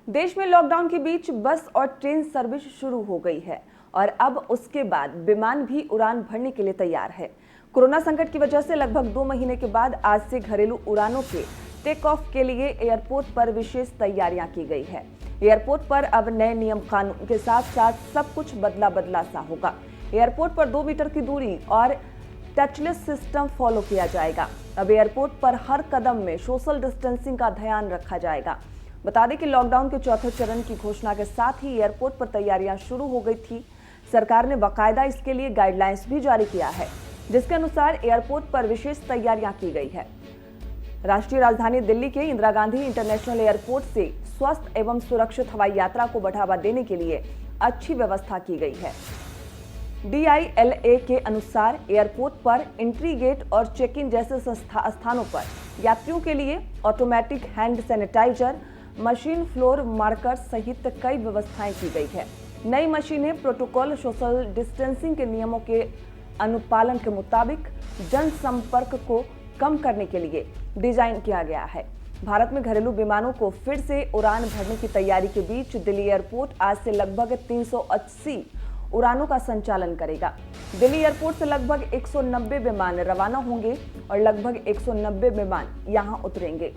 देश में लॉकडाउन के बीच बस और ट्रेन सर्विस शुरू हो गई है और अब उसके बाद विमान भी उड़ान भरने के लिए तैयार है। कोरोना संकट की वजह से लगभग 2 महीने के बाद आज से घरेलू उड़ानों के टेक ऑफ के लिए एयरपोर्ट पर विशेष तैयारियां की गई है। एयरपोर्ट पर अब नए नियम कानून के साथ साथ सब कुछ बदला बदला सा होगा। एयरपोर्ट पर 2 मीटर की दूरी और टचलेस सिस्टम फॉलो किया जाएगा। अब एयरपोर्ट पर हर कदम में सोशल डिस्टेंसिंग का ध्यान रखा जाएगा। बता दें कि लॉकडाउन के चौथे चरण की घोषणा के साथ ही एयरपोर्ट पर तैयारियां शुरू हो गई थी। सरकार ने बाकायदा इसके लिए गाइडलाइंस भी जारी किया है, जिसके अनुसार एयरपोर्ट पर विशेष तैयारियां की गई है। राष्ट्रीय राजधानी दिल्ली के इंदिरा गांधी इंटरनेशनल एयरपोर्ट से स्वस्थ एवं सुरक्षित हवाई यात्रा को बढ़ावा देने के लिए अच्छी व्यवस्था की गई है। DILA के अनुसार एयरपोर्ट पर एंट्री गेट और चेक इन जैसे स्थानों पर यात्रियों के लिए automatic hand sanitiser, machine floor marker सहित कई व्यवस्थाएं की गई है। नई मशीनें प्रोटोकॉल, सोशल डिस्टेंसिंग के नियमों के अनुपालन के मुताबिक जनसंपर्क को कम करने के लिए डिजाइन किया गया है। भारत में घरेलू विमानों को फिर से उड़ान भरने की तैयारी के बीच दिल्ली एयरपोर्ट आज से लगभग 380 उड़ानों का संचालन करेगा। दिल्ली एयरपोर्ट से लगभग 190 विमान रवाना होंगे और लगभग 190 विमान यहां उतरेंगे।